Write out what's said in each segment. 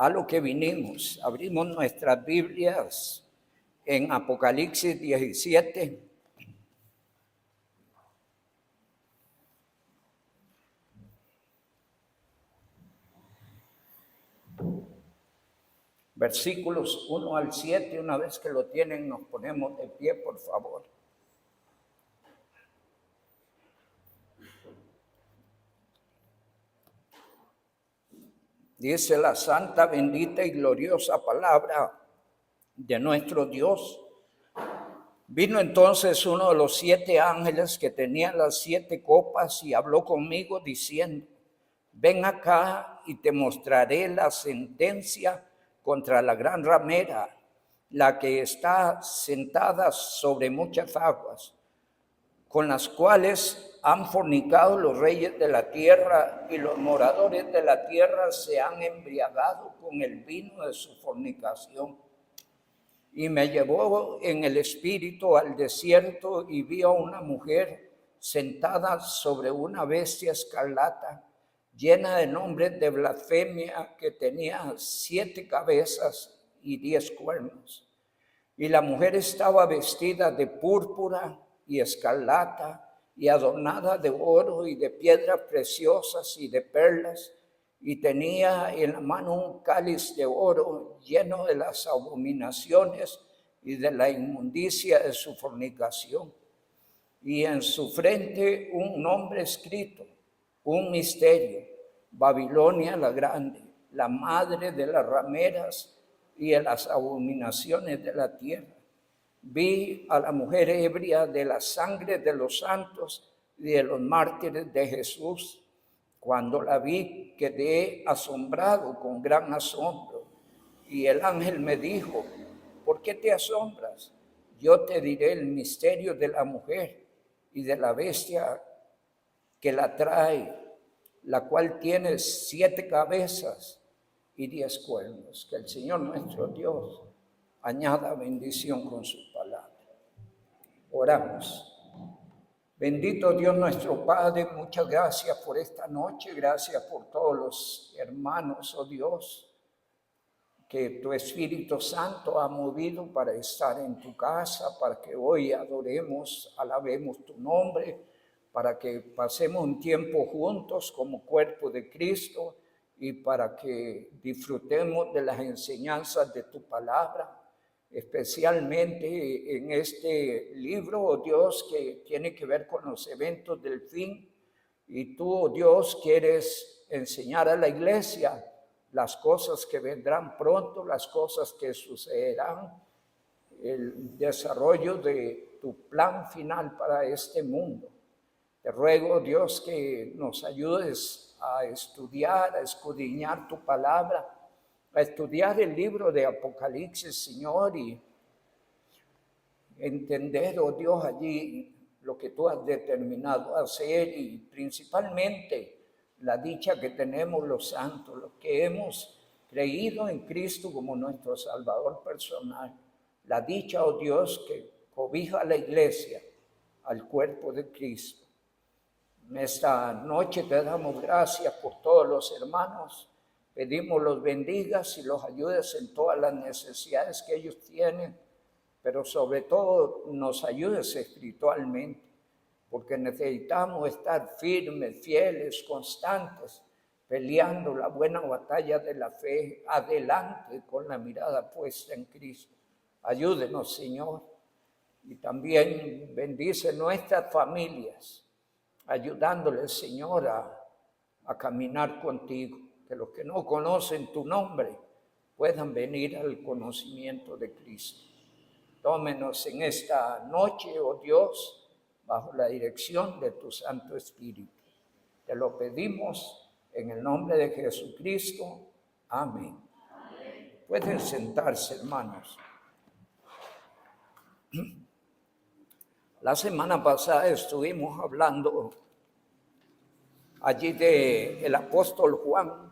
a lo que vinimos. Abrimos nuestras Biblias en Apocalipsis 17. Versículos 1 al 7, una vez que lo tienen, nos ponemos de pie, por favor. Dice la santa, bendita y gloriosa palabra de nuestro Dios. Vino entonces uno de los 7 ángeles que tenía las 7 copas y habló conmigo diciendo: ven acá y te mostraré la sentencia contra la gran ramera, la que está sentada sobre muchas aguas, con las cuales han fornicado los reyes de la tierra, y los moradores de la tierra se han embriagado con el vino de su fornicación. Y me llevó en el espíritu al desierto, y vi a una mujer sentada sobre una bestia escarlata, llena de nombres de blasfemia, que tenía 7 cabezas y 10 cuernos. Y la mujer estaba vestida de púrpura y escarlata, y adornada de oro y de piedras preciosas y de perlas, y tenía en la mano un cáliz de oro lleno de las abominaciones y de la inmundicia de su fornicación. Y en su frente un nombre escrito, un misterio: Babilonia la grande, la madre de las rameras y de las abominaciones de la tierra. Vi a la mujer ebria de la sangre de los santos y de los mártires de Jesús. Cuando la vi, quedé asombrado con gran asombro. Y el ángel me dijo: ¿por qué te asombras? Yo te diré el misterio de la mujer y de la bestia que la trae, la cual tiene 7 cabezas y 10 cuernos. Que el Señor nuestro Dios añada bendición con su palabra. Oramos. Bendito Dios nuestro Padre, muchas gracias por esta noche, gracias por todos los hermanos, oh Dios, que tu Espíritu Santo ha movido para estar en tu casa, para que hoy adoremos, alabemos tu nombre, para que pasemos un tiempo juntos como cuerpo de Cristo y para que disfrutemos de las enseñanzas de tu palabra, especialmente en este libro, oh Dios, que tiene que ver con los eventos del fin. Y tú, oh Dios, quieres enseñar a la iglesia las cosas que vendrán pronto, las cosas que sucederán, el desarrollo de tu plan final para este mundo. Te ruego, Dios, que nos ayudes a estudiar, a escudriñar tu palabra, a estudiar el libro de Apocalipsis, Señor, y entender, oh Dios, allí lo que tú has determinado hacer, y principalmente la dicha que tenemos los santos, los que hemos creído en Cristo como nuestro Salvador personal. La dicha, oh Dios, que cobija a la iglesia, al cuerpo de Cristo. En esta noche te damos gracias por todos los hermanos. Pedimos los bendigas y los ayudes en todas las necesidades que ellos tienen, pero sobre todo nos ayudes espiritualmente, porque necesitamos estar firmes, fieles, constantes, peleando la buena batalla de la fe, adelante con la mirada puesta en Cristo. Ayúdenos, Señor, y también bendice nuestras familias, ayudándoles, Señor, a caminar contigo, que los que no conocen tu nombre puedan venir al conocimiento de Cristo. Tómenos en esta noche, oh Dios, bajo la dirección de tu Santo Espíritu. Te lo pedimos en el nombre de Jesucristo. Amén. Amén. Pueden sentarse, hermanos. La semana pasada estuvimos hablando allí del apóstol Juan.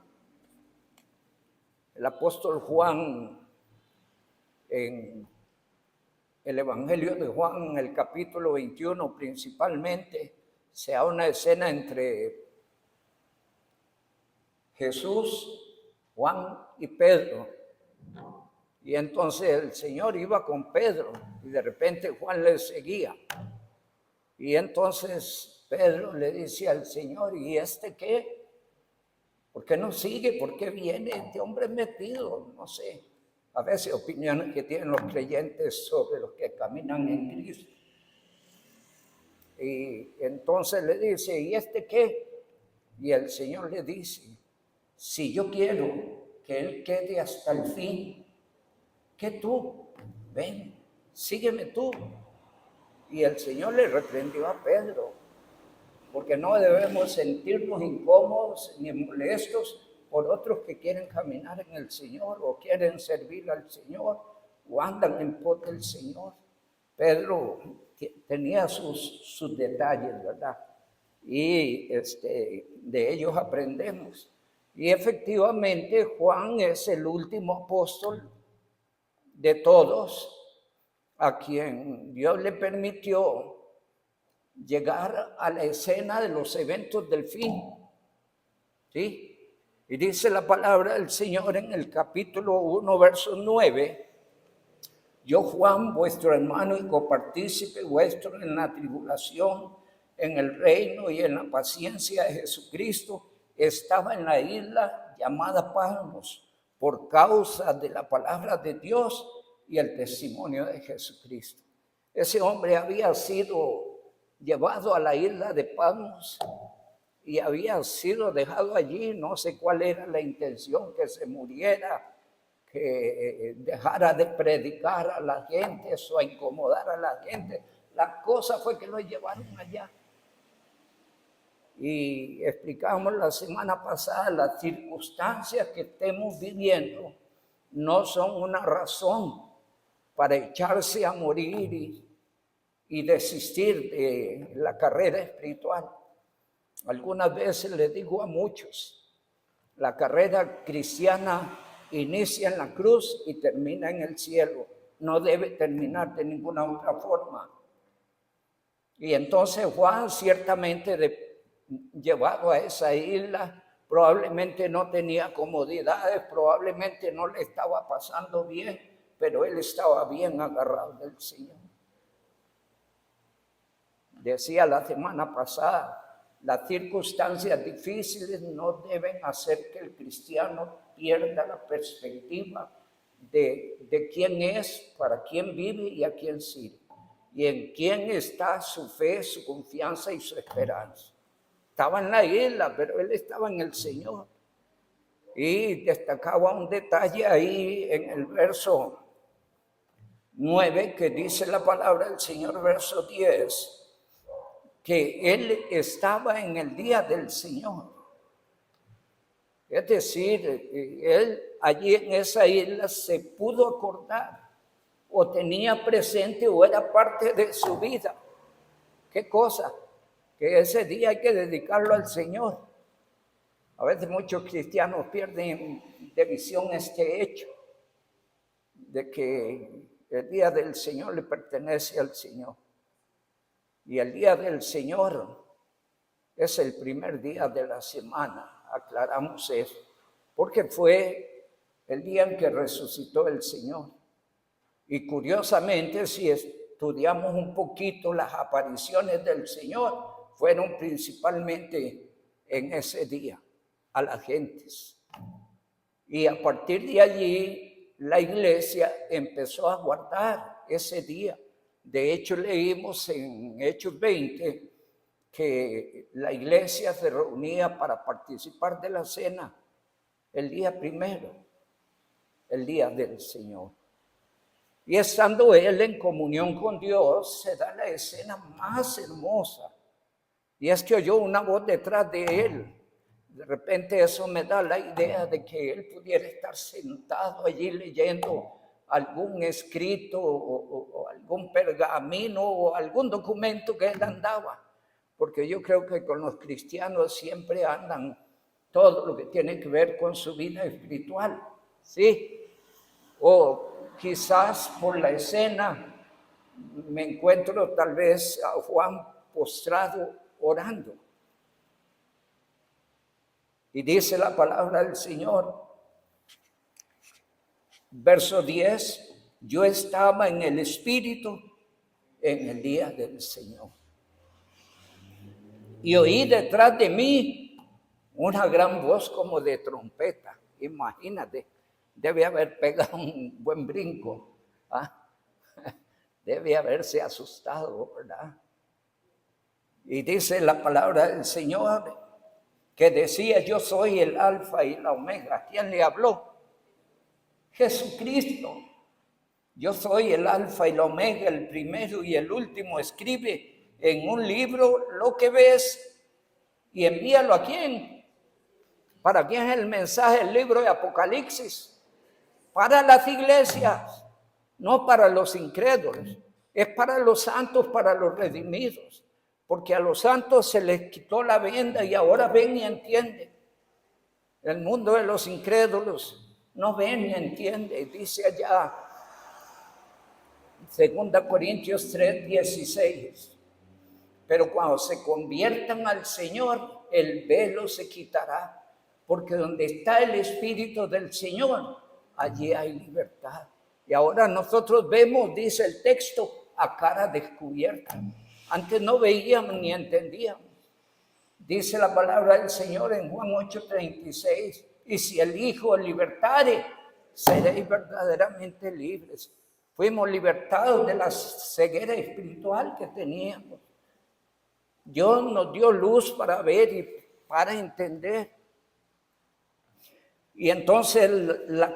El apóstol Juan, en el Evangelio de Juan, en el capítulo 21 principalmente, se da una escena entre Jesús, Juan y Pedro. Y entonces el Señor iba con Pedro y de repente Juan le seguía. Y entonces Pedro le dice al Señor, ¿y este qué? ¿Por qué no sigue? ¿Por qué viene este hombre metido? No sé. A veces opiniones que tienen los creyentes sobre los que caminan en Cristo. Y entonces le dice, ¿y este qué? Y el Señor le dice, si yo quiero que él quede hasta el fin, que tú, ven, sígueme tú. Y el Señor le reprendió a Pedro, porque no debemos sentirnos incómodos ni molestos por otros que quieren caminar en el Señor o quieren servir al Señor o andan en pos del Señor. Pedro tenía sus detalles, ¿verdad? Y de ellos aprendemos. Y efectivamente Juan es el último apóstol de todos a quien Dios le permitió llegar a la escena de los eventos del fin. ¿Sí? Y dice la palabra del Señor en el capítulo 1, verso 9. Yo, Juan, vuestro hermano y copartícipe vuestro en la tribulación, en el reino y en la paciencia de Jesucristo, estaba en la isla llamada Patmos por causa de la palabra de Dios y el testimonio de Jesucristo. Ese hombre había sido llevado a la isla de Patmos y había sido dejado allí. No sé cuál era la intención, que se muriera, que dejara de predicar a la gente o a incomodar a la gente. La cosa fue que lo llevaron allá. Y explicamos la semana pasada, las circunstancias que estemos viviendo no son una razón para echarse a morir y desistir de la carrera espiritual. Algunas veces les digo a muchos, la carrera cristiana inicia en la cruz y termina en el cielo. No debe terminar de ninguna otra forma. Y entonces Juan, ciertamente llevado a esa isla, probablemente no tenía comodidades, probablemente no le estaba pasando bien, pero él estaba bien agarrado del Señor. Decía la semana pasada, las circunstancias difíciles no deben hacer que el cristiano pierda la perspectiva de quién es, para quién vive y a quién sirve. Y en quién está su fe, su confianza y su esperanza. Estaba en la isla, pero él estaba en el Señor. Y destacaba un detalle ahí en el verso 9, que dice la palabra del Señor, verso 10, que él estaba en el día del Señor. Es decir, él allí en esa isla se pudo acordar o tenía presente o era parte de su vida. ¿Qué cosa? Que ese día hay que dedicarlo al Señor. A veces muchos cristianos pierden de visión este hecho, de que el día del Señor le pertenece al Señor. Y el día del Señor es el primer día de la semana, aclaramos eso, porque fue el día en que resucitó el Señor. Y curiosamente, si estudiamos un poquito las apariciones del Señor, fueron principalmente en ese día a las gentes. Y a partir de allí, la iglesia empezó a guardar ese día. De hecho, leímos en Hechos 20 que la iglesia se reunía para participar de la cena el día primero, el día del Señor. Y estando él en comunión con Dios, se da la escena más hermosa. Y es que oyó una voz detrás de él. De repente eso me da la idea de que él pudiera estar sentado allí leyendo algún escrito o algún pergamino o algún documento que él andaba. Porque yo creo que con los cristianos siempre andan todo lo que tiene que ver con su vida espiritual, ¿sí? O quizás por la escena me encuentro tal vez a Juan postrado orando. Y dice la palabra del Señor Verso 10, yo estaba en el Espíritu en el día del Señor. Y oí detrás de mí una gran voz como de trompeta. Imagínate, debe haber pegado un buen brinco. Debe haberse asustado, ¿verdad? Y dice la palabra del Señor que decía: yo soy el alfa y la omega. ¿Quién le habló? Jesucristo. Yo soy el alfa y la omega, el primero y el último. Escribe en un libro lo que ves y envíalo ¿a quién? ¿Para quién es el mensaje del libro de Apocalipsis? Para las iglesias, no para los incrédulos. Es para los santos, para los redimidos. Porque a los santos se les quitó la venda y ahora ven y entienden. El mundo de los incrédulos no ven ni entiende. Dice allá 2 Corintios 3:16. Pero cuando se conviertan al Señor, el velo se quitará. Porque donde está el Espíritu del Señor, allí hay libertad. Y ahora nosotros vemos, dice el texto, a cara descubierta. Antes no veíamos ni entendíamos. Dice la palabra del Señor en Juan 8:36. Y si el Hijo libertare, seréis verdaderamente libres. Fuimos libertados de la ceguera espiritual que teníamos. Dios nos dio luz para ver y para entender. Y entonces el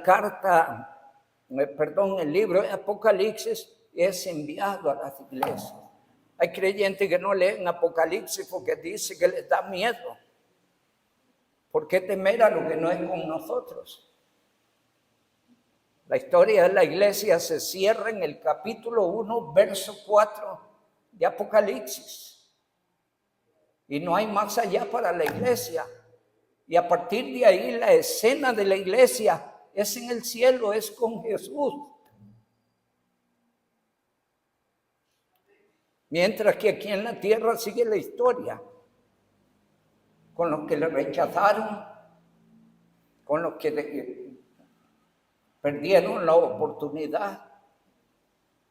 libro de Apocalipsis es enviado a las iglesias. Hay creyentes que no leen Apocalipsis porque dice que les da miedo. ¿Por qué temer a lo que no es con nosotros? La historia de la iglesia se cierra en el capítulo 1, verso 4 de Apocalipsis. Y no hay más allá para la iglesia. Y a partir de ahí la escena de la iglesia es en el cielo, es con Jesús. Mientras que aquí en la tierra sigue la historia. Con los que le rechazaron, con los que perdieron la oportunidad.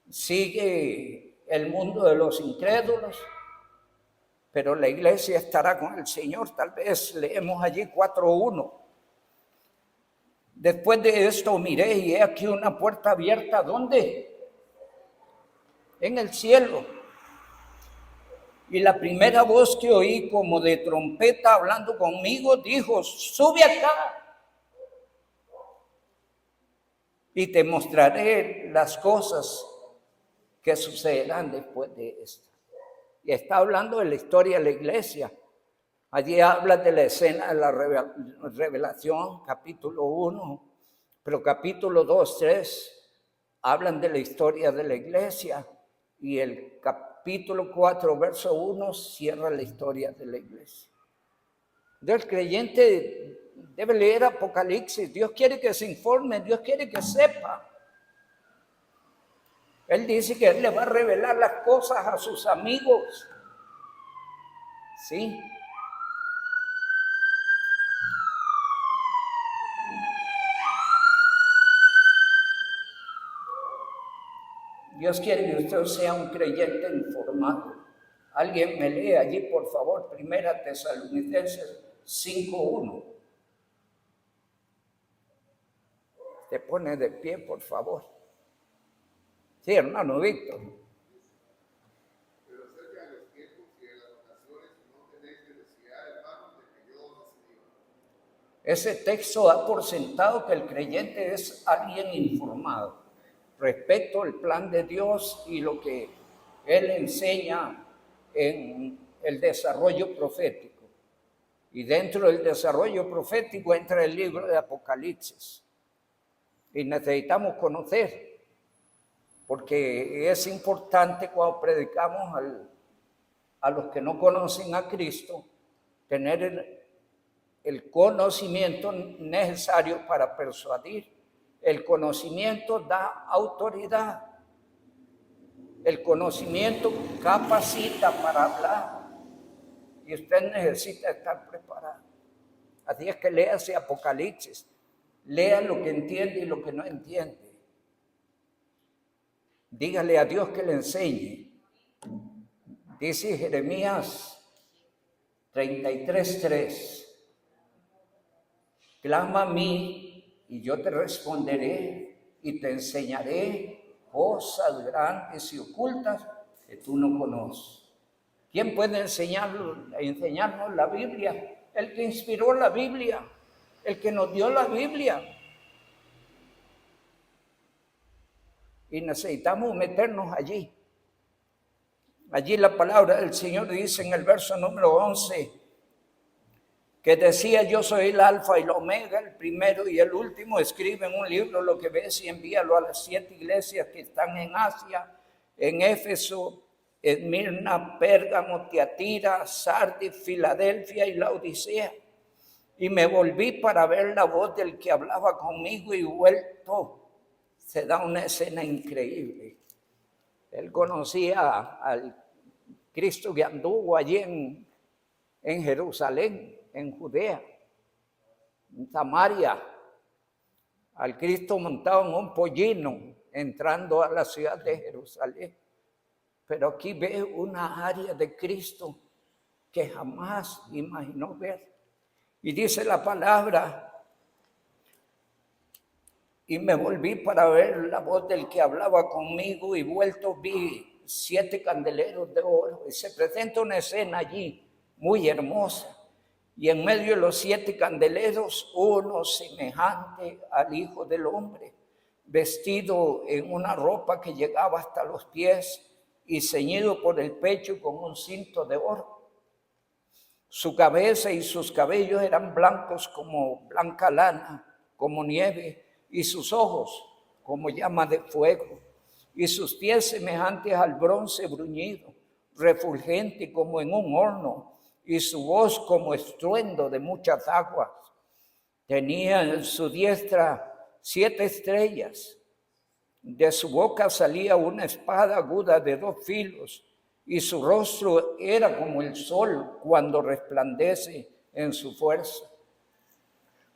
Sigue el mundo de los incrédulos. Pero la iglesia estará con el Señor. Tal vez leemos allí 4:1. Después de esto miré y he aquí una puerta abierta. ¿Dónde? En el cielo. Y la primera voz que oí como de trompeta hablando conmigo dijo: sube acá y te mostraré las cosas que sucederán después de esto. Y está hablando de la historia de la iglesia. Allí habla de la escena de la revelación, capítulo 1, pero capítulo 2, 3 hablan de la historia de la iglesia. Y el capítulo 4, verso 1 cierra la historia de la iglesia. Entonces el creyente debe leer Apocalipsis. Dios quiere que se informe, Dios quiere que sepa. Él dice que Él le va a revelar las cosas a sus amigos. ¿Sí? Dios quiere que usted sea un creyente informado. Alguien me lee allí, por favor, 1 Tesalonicenses 5:1. Te pone de pie, por favor. Sí, hermano Víctor. Pero acerca de los tiempos y de las ocasiones no tenéis necesidad, hermanos, de que yo os escriba. Ese texto da por sentado que el creyente es alguien informado respecto al plan de Dios y lo que Él enseña en el desarrollo profético. Y dentro del desarrollo profético entra el libro de Apocalipsis. Y necesitamos conocer, porque es importante cuando predicamos a los que no conocen a Cristo, tener el conocimiento necesario para persuadir. El conocimiento da autoridad. El conocimiento capacita para hablar. Y usted necesita estar preparado. Así es que léase Apocalipsis. Lea lo que entiende y lo que no entiende. Dígale a Dios que le enseñe. Dice Jeremías 33:3. Clama a mí y yo te responderé y te enseñaré cosas grandes y ocultas que tú no conoces. ¿Quién puede enseñarnos la Biblia? El que inspiró la Biblia, el que nos dio la Biblia. Y necesitamos meternos allí. Allí la palabra del Señor dice en el verso número 11, que decía: yo soy el alfa y el omega, el primero y el último. Escribe en un libro lo que ves y envíalo a las 7 iglesias que están en Asia, en Éfeso, Esmirna, Pérgamo, Tiatira, Sardis, Filadelfia y Laodicea. Y me volví para ver la voz del que hablaba conmigo y vuelto. Se da una escena increíble. Él conocía al Cristo que anduvo allí en Jerusalén, en Judea, en Samaria, al Cristo montado en un pollino, entrando a la ciudad de Jerusalén. Pero aquí ve una área de Cristo que jamás imaginó ver. Y dice la palabra: y me volví para ver la voz del que hablaba conmigo y vuelto vi 7 candeleros de oro. Y se presenta una escena allí muy hermosa. Y en medio de los 7 candeleros, uno semejante al Hijo del Hombre, vestido en una ropa que llegaba hasta los pies y ceñido por el pecho con un cinto de oro. Su cabeza y sus cabellos eran blancos como blanca lana, como nieve, y sus ojos como llama de fuego, y sus pies semejantes al bronce bruñido, refulgente como en un horno, y su voz como estruendo de muchas aguas. Tenía en su diestra 7 estrellas. De su boca salía una espada aguda de 2 filos, y su rostro era como el sol cuando resplandece en su fuerza.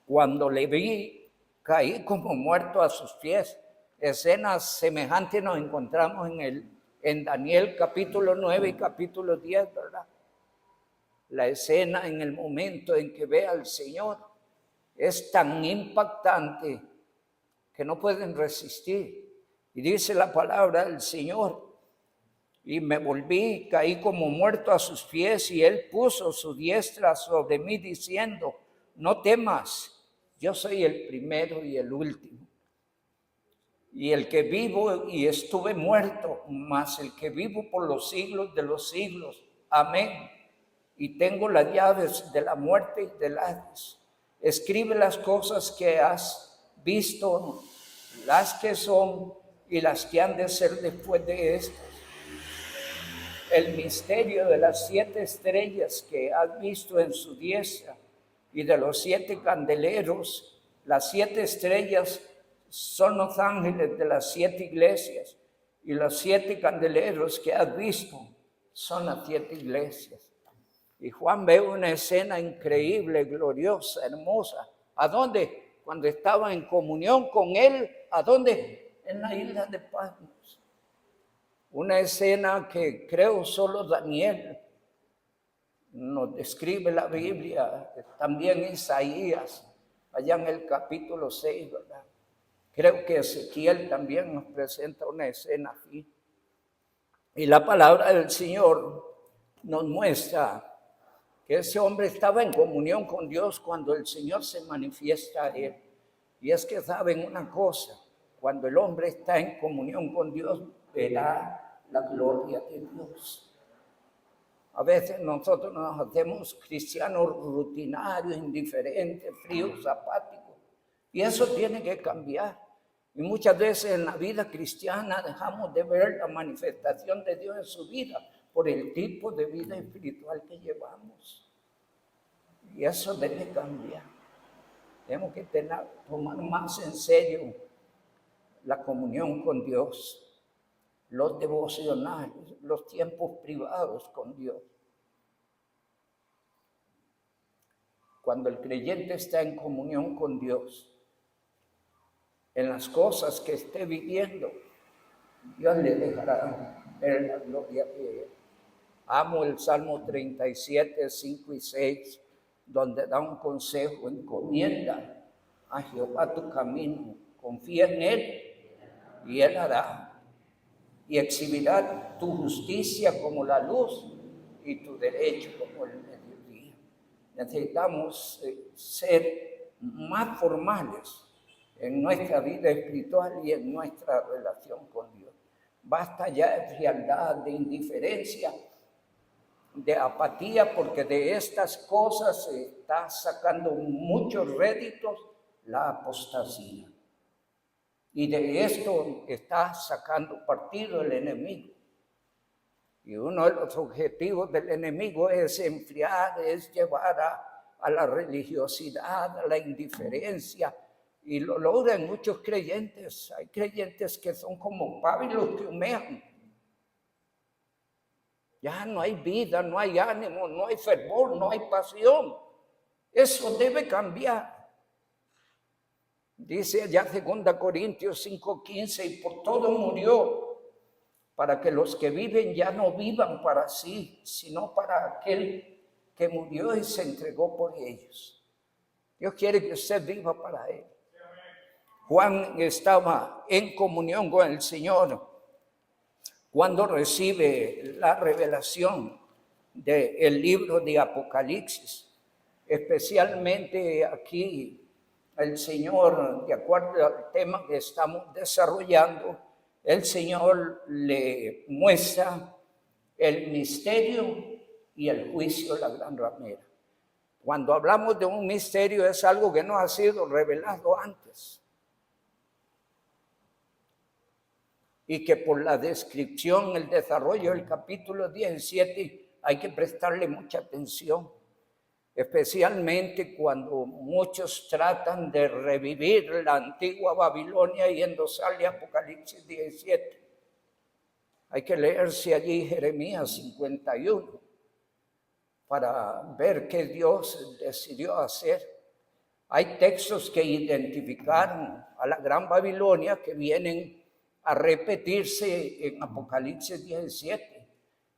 Cuando le vi, caí como muerto a sus pies. Escenas semejantes nos encontramos en Daniel capítulo 9 y capítulo 10, ¿verdad? La escena en el momento en que ve al Señor es tan impactante que no pueden resistir. Y dice la palabra del Señor: y me volví, caí como muerto a sus pies, y él puso su diestra sobre mí diciendo: no temas, yo soy el primero y el último, y el que vivo y estuve muerto, mas el que vivo por los siglos de los siglos. Amén. Y tengo las llaves de la muerte y del Hades. Escribe las cosas que has visto, las que son y las que han de ser después de estas. El misterio de las 7 estrellas que has visto en su diestra y de los 7 candeleros. Las 7 estrellas son los ángeles de las 7 iglesias, y los 7 candeleros que has visto son las 7 iglesias. Y Juan ve una escena increíble, gloriosa, hermosa. ¿A dónde? Cuando estaba en comunión con él. ¿A dónde? En la isla de Patmos. Una escena que creo solo Daniel nos describe la Biblia, también Isaías, allá en el capítulo 6, ¿verdad? Creo que Ezequiel también nos presenta una escena así. Y la palabra del Señor nos muestra que ese hombre estaba en comunión con Dios cuando el Señor se manifiesta a él. Y es que saben una cosa: cuando el hombre está en comunión con Dios, verá la gloria de Dios. A veces nosotros nos hacemos cristianos rutinarios, indiferentes, fríos, apáticos. Y eso tiene que cambiar. Y muchas veces en la vida cristiana dejamos de ver la manifestación de Dios en su vida por el tipo de vida espiritual que llevamos. Y eso debe cambiar. Tenemos que tomar más en serio la comunión con Dios, los devocionales, los tiempos privados con Dios. Cuando el creyente está en comunión con Dios, en las cosas que esté viviendo, Dios le dejará ver la gloria de Él. Amo el Salmo 37, 5 y 6, donde da un consejo: encomienda a Jehová tu camino, confía en Él y Él hará, y exhibirá tu justicia como la luz y tu derecho como el mediodía. Necesitamos ser más formales en nuestra vida espiritual y en nuestra relación con Dios. Basta ya de frialdad, de indiferencia, de apatía, porque de estas cosas se está sacando muchos réditos la apostasía. Y de esto está sacando partido el enemigo. Y uno de los objetivos del enemigo es enfriar, es llevar a la religiosidad, a la indiferencia. Y lo logran muchos creyentes. Hay creyentes que son como pábilos que humean. Ya no hay vida, no hay ánimo, no hay fervor, no hay pasión. Eso debe cambiar. Dice allá 2 Corintios 5:15, y por todo murió, para que los que viven ya no vivan para sí, sino para aquel que murió y se entregó por ellos. Dios quiere que usted viva para Él. Juan estaba en comunión con el Señor cuando recibe la revelación del libro de Apocalipsis. Especialmente aquí el Señor, de acuerdo al tema que estamos desarrollando, el Señor le muestra el misterio y el juicio de la gran ramera. Cuando hablamos de un misterio es algo que no ha sido revelado antes. Y que por la descripción, el desarrollo del capítulo 17 hay que prestarle mucha atención. Especialmente cuando muchos tratan de revivir la antigua Babilonia y endosarle Apocalipsis 17. Hay que leerse allí Jeremías 51 para ver qué Dios decidió hacer. Hay textos que identificaron a la gran Babilonia que vienen a repetirse en Apocalipsis 17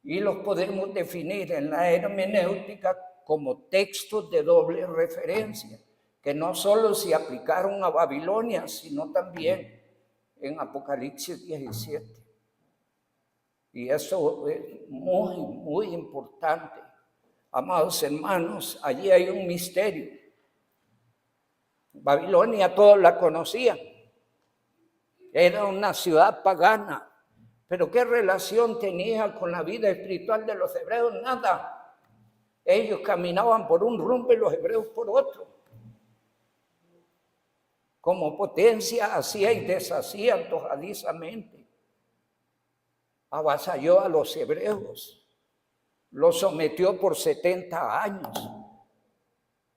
y los podemos definir en la hermenéutica como textos de doble referencia, que no solo se aplicaron a Babilonia, sino también en Apocalipsis 17. Y eso es muy, muy importante. Amados hermanos, allí hay un misterio. Babilonia todos la conocían. Era una ciudad pagana. Pero ¿qué relación tenía con la vida espiritual de los hebreos? Nada. Ellos caminaban por un rumbo y los hebreos por otro. Como potencia hacía y deshacía antojadizamente. Avasalló a los hebreos. Los sometió por 70 años.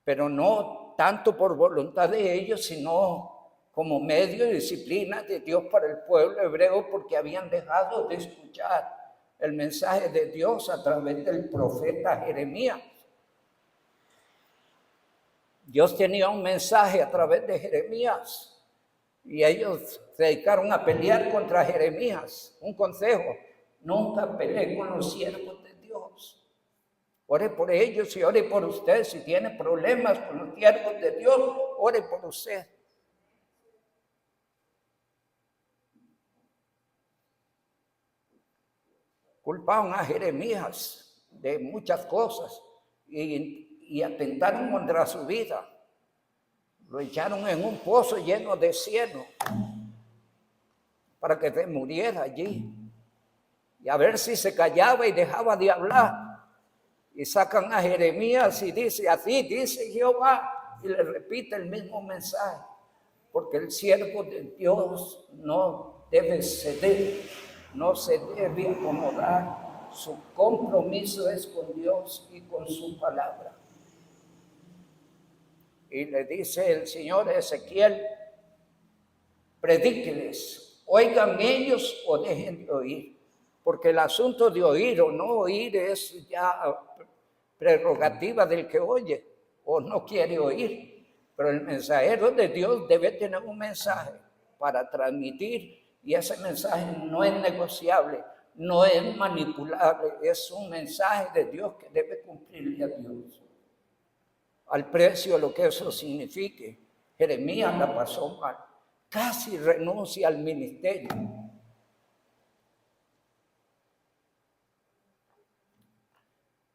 Pero no tanto por voluntad de ellos, sino como medio de disciplina de Dios para el pueblo hebreo, porque habían dejado de escuchar el mensaje de Dios a través del profeta Jeremías. Dios tenía un mensaje a través de Jeremías y ellos se dedicaron a pelear contra Jeremías. Un consejo: nunca pelee con los siervos de Dios. Ore por ellos y ore por usted. Si tiene problemas con los siervos de Dios, ore por usted. Culpaban a Jeremías de muchas cosas y atentaron contra su vida. Lo echaron en un pozo lleno de cieno para que se muriera allí. Y a ver si se callaba y dejaba de hablar. Y sacan a Jeremías y dice: así dice Jehová, y le repite el mismo mensaje. Porque el siervo de Dios no debe ceder, no se debe acomodar. Su compromiso es con Dios y con su palabra. Y le dice el Señor a Ezequiel: predíqueles, oigan ellos o dejen de oír. Porque el asunto de oír o no oír es ya prerrogativa del que oye o no quiere oír. Pero el mensajero de Dios debe tener un mensaje para transmitir, y ese mensaje no es negociable, no es manipulable, es un mensaje de Dios que debe cumplirle a Dios. Al precio de lo que eso signifique. Jeremías la pasó mal, casi renuncia al ministerio.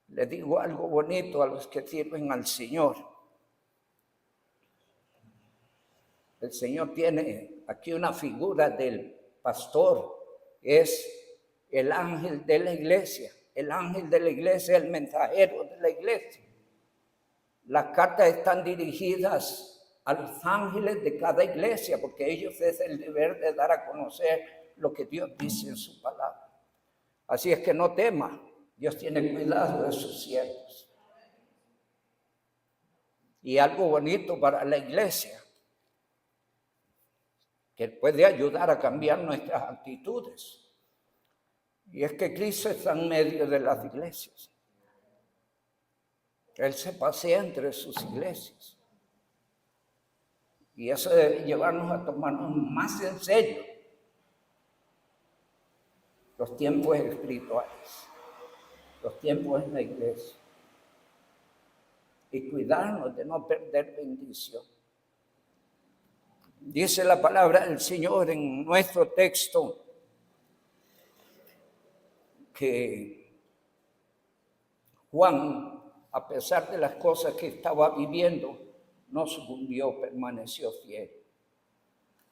Le digo algo bonito a los que sirven al Señor. El Señor tiene aquí una figura del pastor, es el ángel de la iglesia. El ángel de la iglesia es el mensajero de la iglesia. Las cartas están dirigidas a los ángeles de cada iglesia, porque ellos es el deber de dar a conocer lo que Dios dice en su palabra. Así es que no tema, Dios tiene cuidado de sus siervos. Y algo bonito para la iglesia, que puede ayudar a cambiar nuestras actitudes. Y es que Cristo está en medio de las iglesias. Él se pasea entre sus iglesias. Y eso debe llevarnos a tomarnos más en serio los tiempos espirituales, los tiempos en la iglesia. Y cuidarnos de no perder bendición. Dice la palabra del Señor en nuestro texto que Juan, a pesar de las cosas que estaba viviendo, no sucumbió, permaneció fiel.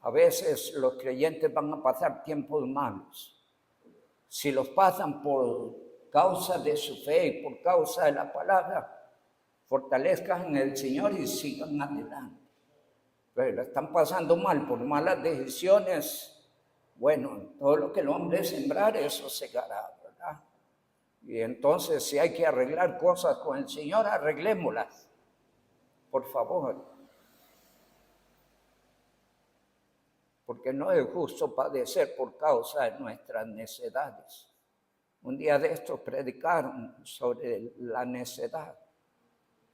A veces los creyentes van a pasar tiempos malos. Si los pasan por causa de su fe y por causa de la palabra, fortalezcan en el Señor y sigan adelante. Pero la están pasando mal por malas decisiones. Bueno, todo lo que el hombre sembrar, eso segará, ¿verdad? Y entonces, si hay que arreglar cosas con el Señor, arreglémoslas, por favor. Porque no es justo padecer por causa de nuestras necedades. Un día de estos predicaron sobre la necedad.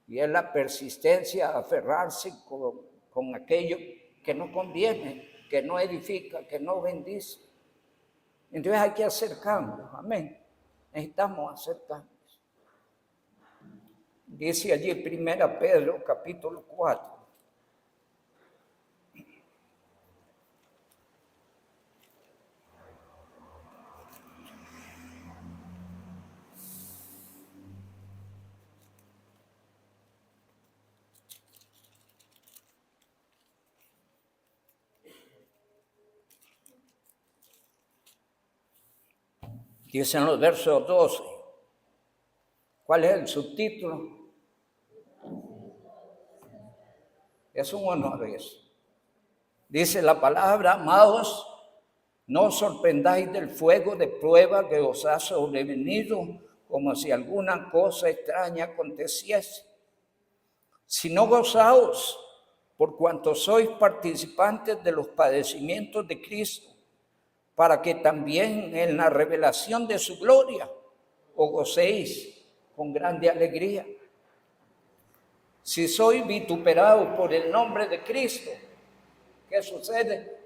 Y es la persistencia a aferrarse con aquello que no conviene, que no edifica, que no bendice. Entonces hay que hacer cambios, amén. Necesitamos hacer cambios. Dice allí 1 Pedro capítulo 4. Dice en los versos 12. ¿Cuál es el subtítulo? Es un honor eso. Dice la palabra: amados, no os sorprendáis del fuego de prueba que os ha sobrevenido, como si alguna cosa extraña aconteciese, sino gozaos por cuanto sois participantes de los padecimientos de Cristo, para que también en la revelación de su gloria os gocéis con grande alegría. Si sois vituperados por el nombre de Cristo, ¿qué sucede?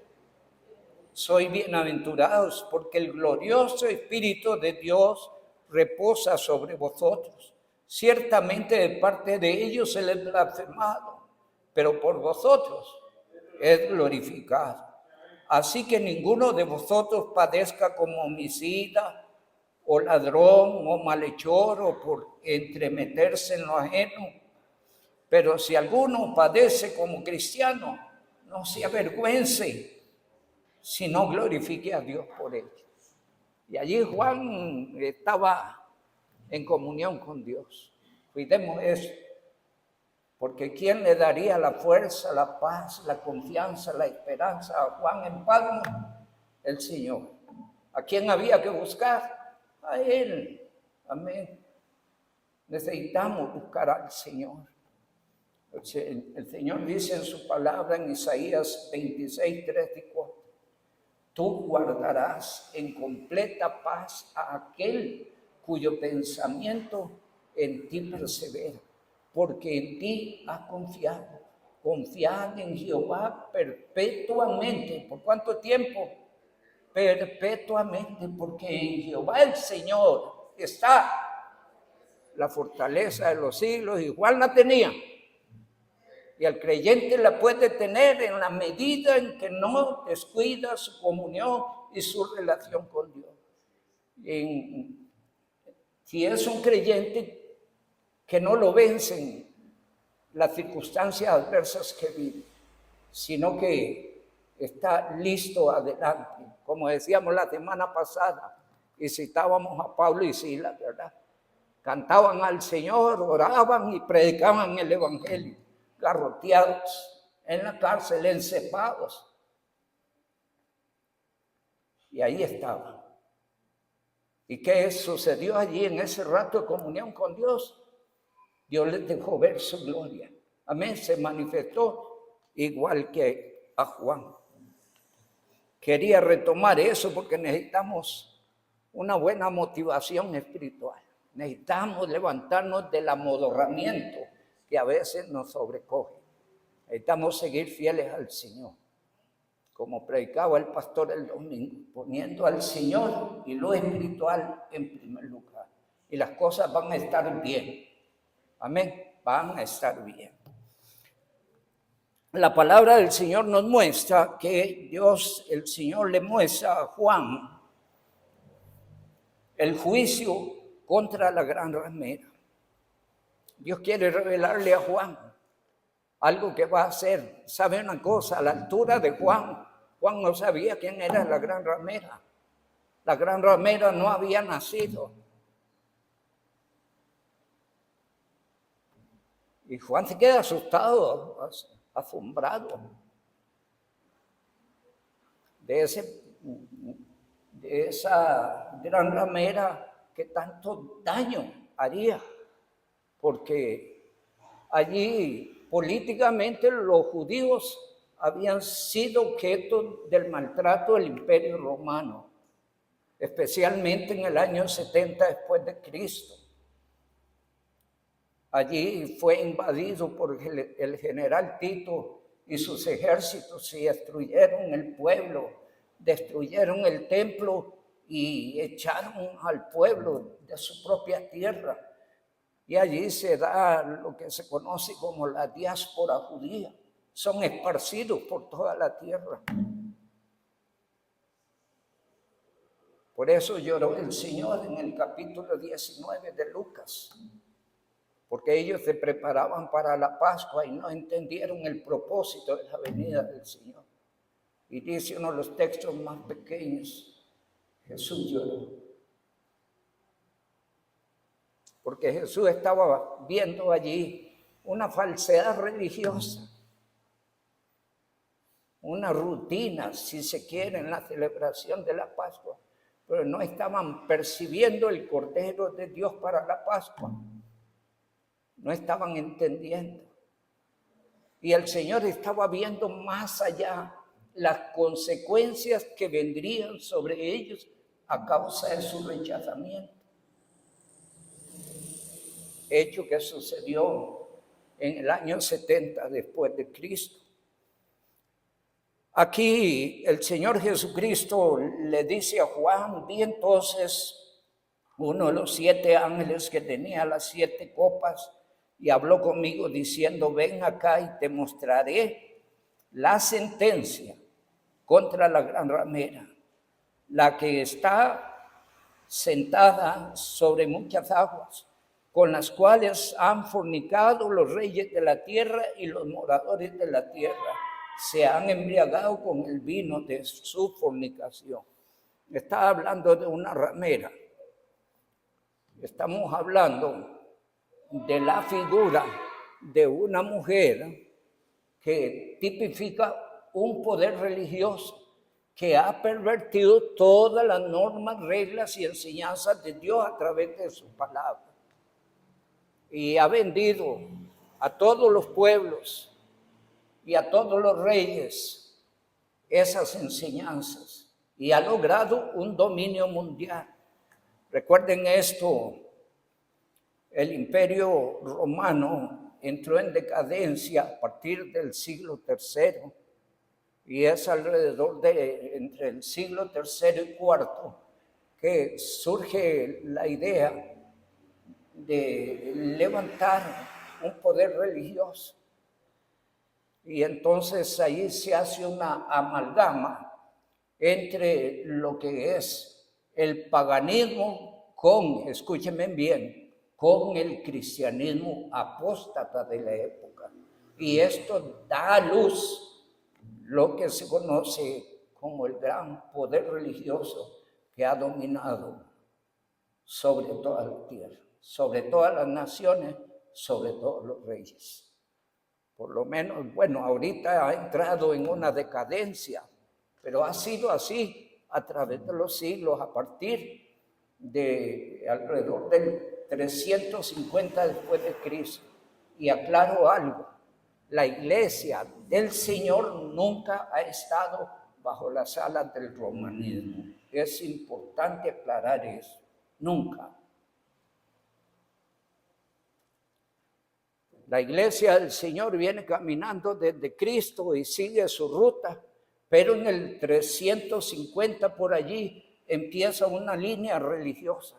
Sois bienaventurados, porque el glorioso Espíritu de Dios reposa sobre vosotros. Ciertamente de parte de ellos Él es blasfemado, pero por vosotros es glorificado. Así que ninguno de vosotros padezca como homicida, o ladrón, o malhechor, o por entremeterse en lo ajeno. Pero si alguno padece como cristiano, no se avergüence, sino glorifique a Dios por ello. Y allí Juan estaba en comunión con Dios. Cuidemos eso, porque ¿quién le daría la fuerza, la paz, la confianza, la esperanza a Juan en Patmos? El Señor. ¿A quién había que buscar? A Él. Amén. Necesitamos buscar al Señor. El Señor dice en su palabra en Isaías 26, 3 y 4: tú guardarás en completa paz a aquel cuyo pensamiento en ti persevera, porque en ti ha confiado. confiad en Jehová perpetuamente. ¿Por cuánto tiempo? Perpetuamente, porque en Jehová el Señor está la fortaleza de los siglos. Igual la tenía. Y el creyente la puede tener en la medida en que no descuida su comunión y su relación con Dios. Si es un creyente que no lo vencen las circunstancias adversas que vive, sino que está listo adelante. Como decíamos la semana pasada, y citábamos a Pablo y Silas, ¿verdad? Cantaban al Señor, oraban y predicaban el evangelio, garroteados en la cárcel, encepados. Y ahí estaban. ¿Y qué sucedió allí en ese rato de comunión con Dios? Dios les dejó ver su gloria. Amén, se manifestó igual que a Juan. Quería retomar eso porque necesitamos una buena motivación espiritual. Necesitamos levantarnos del amodorramiento que a veces nos sobrecoge. Necesitamos seguir fieles al Señor. Como predicaba el pastor el domingo, poniendo al Señor y lo espiritual en primer lugar. Y las cosas van a estar bien. Amén, van a estar bien. La palabra del Señor nos muestra que Dios, el Señor le muestra a Juan el juicio contra la gran ramera. Dios quiere revelarle a Juan algo que va a hacer. ¿Sabe una cosa? A la altura de Juan no sabía quién era la gran ramera. La gran ramera no había nacido. Y Juan se queda asustado, asombrado de esa gran ramera que tanto daño haría, porque allí políticamente los judíos habían sido objeto del maltrato del Imperio Romano, especialmente en el año 70 después de Cristo. Allí fue invadido por el general Tito y sus ejércitos y destruyeron el pueblo, destruyeron el templo y echaron al pueblo de su propia tierra. Y allí se da lo que se conoce como la diáspora judía. Son esparcidos por toda la tierra. Por eso lloró el Señor en el capítulo 19 de Lucas. Porque ellos se preparaban para la Pascua y no entendieron el propósito de la venida del Señor. Y dice uno de los textos más pequeños, Jesús lloró. Porque Jesús estaba viendo allí una falsedad religiosa, una rutina, si se quiere, en la celebración de la Pascua, pero no estaban percibiendo el Cordero de Dios para la Pascua. No estaban entendiendo. Y el Señor estaba viendo más allá las consecuencias que vendrían sobre ellos a causa de su rechazamiento. Hecho que sucedió en el año 70 después de Cristo. Aquí el Señor Jesucristo le dice a Juan, vi entonces uno de los 7 ángeles que tenía las 7 copas y habló conmigo diciendo, ven acá y te mostraré la sentencia contra la gran ramera, la que está sentada sobre muchas aguas, con las cuales han fornicado los reyes de la tierra y los moradores de la tierra se han embriagado con el vino de su fornicación. Está hablando de una ramera. Estamos hablando de la figura de una mujer que tipifica un poder religioso que ha pervertido todas las normas, reglas y enseñanzas de Dios a través de su palabra. Y ha vendido a todos los pueblos y a todos los reyes esas enseñanzas y ha logrado un dominio mundial. Recuerden esto, el Imperio Romano entró en decadencia a partir del siglo III, y es alrededor de entre el siglo III y IV que surge la idea de levantar un poder religioso. Y entonces ahí se hace una amalgama entre lo que es el paganismo con, escúchenme bien, con el cristianismo apóstata de la época. Y esto da a luz lo que se conoce como el gran poder religioso que ha dominado sobre toda la tierra, sobre todas las naciones, sobre todos los reyes. Por lo menos, bueno, ahorita ha entrado en una decadencia, pero ha sido así a través de los siglos, a partir de alrededor del 350 después de Cristo. Y aclaro algo, la iglesia del Señor nunca ha estado bajo las alas del romanismo. Es importante aclarar eso, nunca. La iglesia del Señor viene caminando desde Cristo y sigue su ruta, pero en el 350 por allí empieza una línea religiosa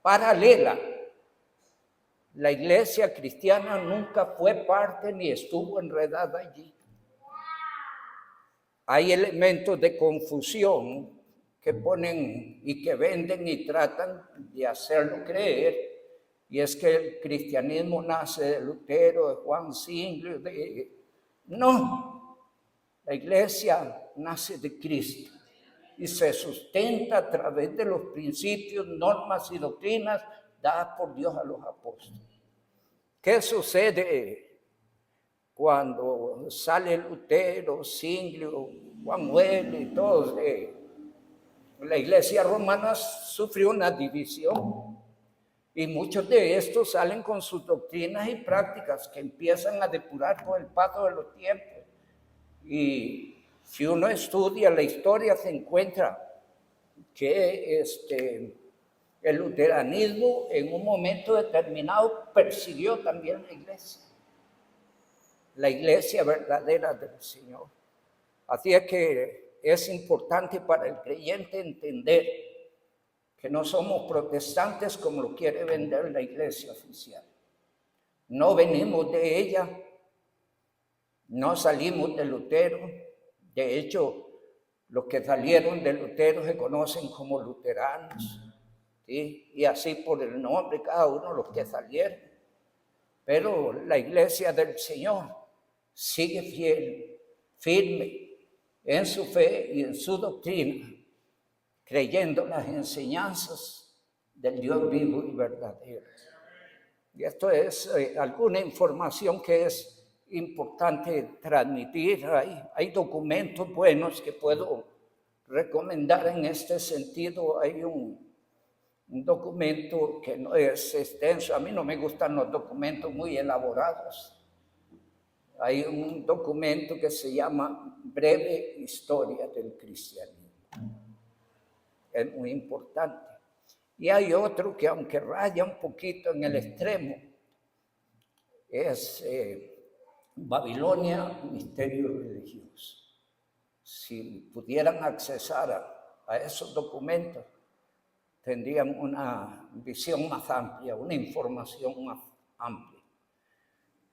paralela. La iglesia cristiana nunca fue parte ni estuvo enredada allí. Hay elementos de confusión que ponen y que venden y tratan de hacerlo creer. Y es que el cristianismo nace de Lutero, de Juan Zwingli, No, la iglesia nace de Cristo y se sustenta a través de los principios, normas y doctrinas dadas por Dios a los apóstoles. ¿Qué sucede cuando sale Lutero, Zwingli, Juan Wesley y todos? La iglesia romana sufrió una división. Y muchos de estos salen con sus doctrinas y prácticas que empiezan a depurar con el paso de los tiempos. Y si uno estudia la historia, se encuentra que el luteranismo en un momento determinado persiguió también la iglesia verdadera del Señor. Así es que es importante para el creyente entender que no somos protestantes como lo quiere vender la iglesia oficial. No venimos de ella, no salimos de Lutero. De hecho, los que salieron de Lutero se conocen como luteranos, ¿sí? Y así por el nombre cada uno los que salieron. Pero la iglesia del Señor sigue fiel, firme en su fe y en su doctrina, creyendo las enseñanzas del Dios vivo y verdadero. Y esto es alguna información que es importante transmitir. Hay documentos buenos que puedo recomendar en este sentido. Hay un documento que no es extenso. A mí no me gustan los documentos muy elaborados. Hay un documento que se llama Breve Historia del Cristianismo. Es muy importante. Y hay otro que, aunque raya un poquito en el extremo, es Babilonia, Misterio Religioso. Si pudieran accesar a esos documentos, tendrían una visión más amplia, una información más amplia.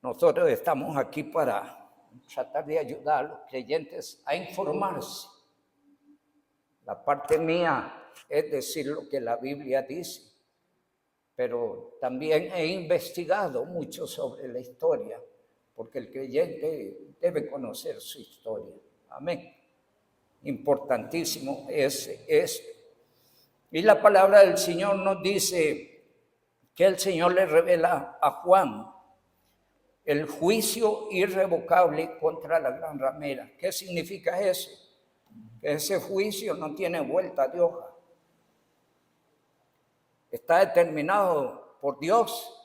Nosotros estamos aquí para tratar de ayudar a los creyentes a informarse. La parte mía es decir lo que la Biblia dice, pero también he investigado mucho sobre la historia, porque el creyente debe conocer su historia. Amén. Importantísimo es esto. Y la palabra del Señor nos dice que el Señor le revela a Juan el juicio irrevocable contra la gran ramera. ¿Qué significa eso? Que ese juicio no tiene vuelta de hoja. Está determinado por Dios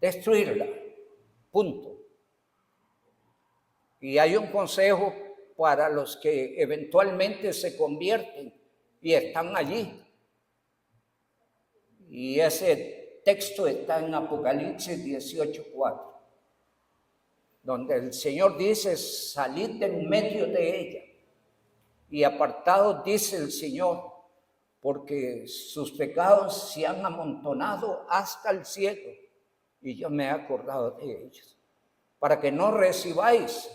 destruirla. Punto. Y hay un consejo para los que eventualmente se convierten y están allí. Y ese texto está en Apocalipsis 18:4. donde el Señor dice, salid de en medio de ella, y apartados, dice el Señor, porque sus pecados se han amontonado hasta el cielo, y yo me he acordado de ellos, para que no recibáis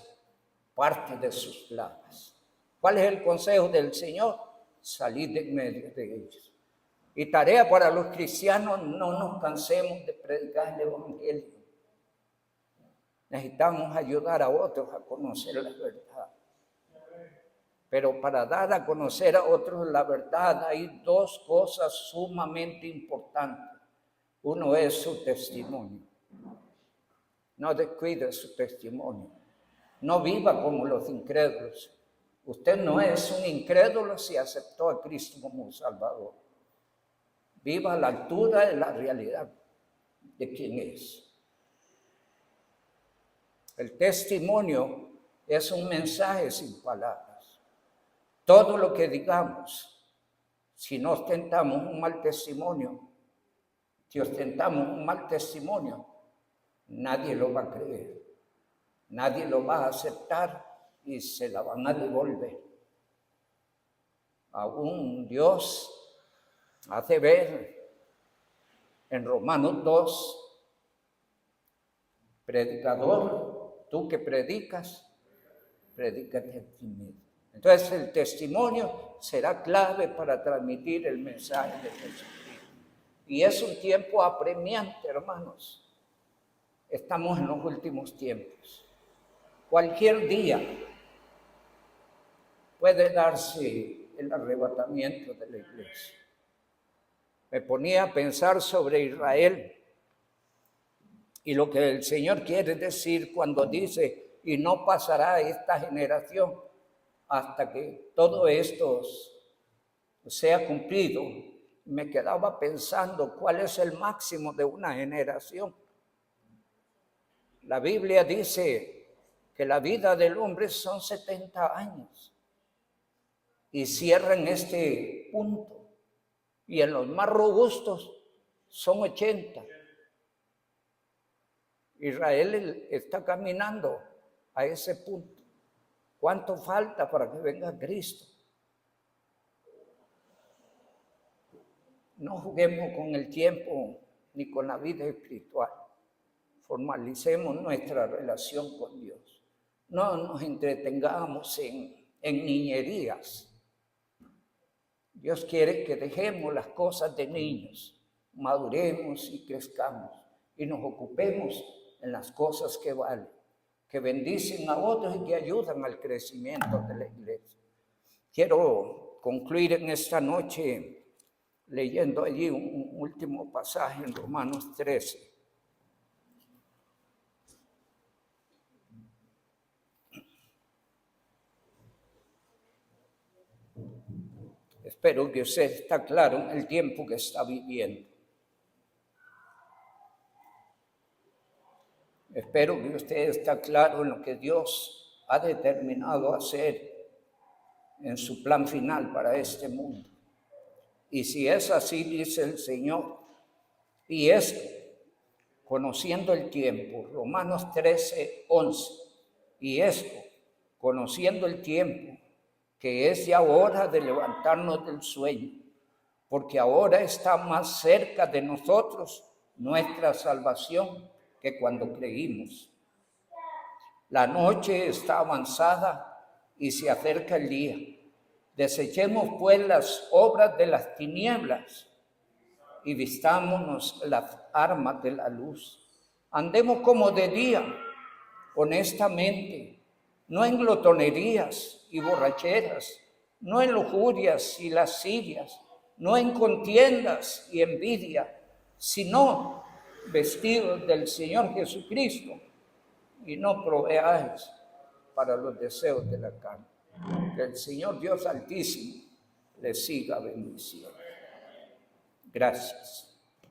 parte de sus plagas. ¿Cuál es el consejo del Señor? Salid de en medio de ellos. Y tarea para los cristianos, no nos cansemos de predicar el Evangelio. Necesitamos ayudar a otros a conocer la verdad. Pero para dar a conocer a otros la verdad hay dos cosas sumamente importantes. Uno es su testimonio. No descuide su testimonio. No viva como los incrédulos. Usted no es un incrédulo si aceptó a Cristo como un Salvador. Viva a la altura de la realidad de quién es. El testimonio es un mensaje sin palabras. Todo lo que digamos, si no ostentamos un mal testimonio, nadie lo va a creer. Nadie lo va a aceptar y se la van a devolver. Aún Dios hace ver en Romanos 2, predicador, tú que predicas, predícate a ti mismo. Entonces el testimonio será clave para transmitir el mensaje de Jesucristo. Y es un tiempo apremiante, hermanos. Estamos en los últimos tiempos. Cualquier día puede darse el arrebatamiento de la iglesia. Me ponía a pensar sobre Israel y lo que el Señor quiere decir cuando dice, y no pasará esta generación hasta que todo esto sea cumplido. Me quedaba pensando cuál es el máximo de una generación. La Biblia dice que la vida del hombre son 70 años y cierra en este punto. Y en los más robustos son 80. Israel está caminando a ese punto. ¿Cuánto falta para que venga Cristo? No juguemos con el tiempo ni con la vida espiritual. Formalicemos nuestra relación con Dios. No nos entretengamos en niñerías. Dios quiere que dejemos las cosas de niños, maduremos y crezcamos y nos ocupemos en las cosas que valen, que bendicen a otros y que ayudan al crecimiento de la iglesia. Quiero concluir en esta noche leyendo allí un último pasaje en Romanos 13. Espero que usted está claro en el tiempo que está viviendo. Espero que usted está claro en lo que Dios ha determinado hacer en su plan final para este mundo. Y si es así, dice el Señor, y es conociendo el tiempo, Romanos 13, 11, y esto, conociendo el tiempo, que es ya hora de levantarnos del sueño, porque ahora está más cerca de nosotros nuestra salvación que cuando creímos. La noche está avanzada y se acerca el día. Desechemos pues las obras de las tinieblas y vistámonos las armas de la luz. Andemos como de día, honestamente, no en glotonerías y borracheras, no en lujurias y lascivias, no en contiendas y envidia, sino vestidos del Señor Jesucristo y no proveáis para los deseos de la carne. Que el Señor Dios Altísimo les siga bendiciendo. Gracias.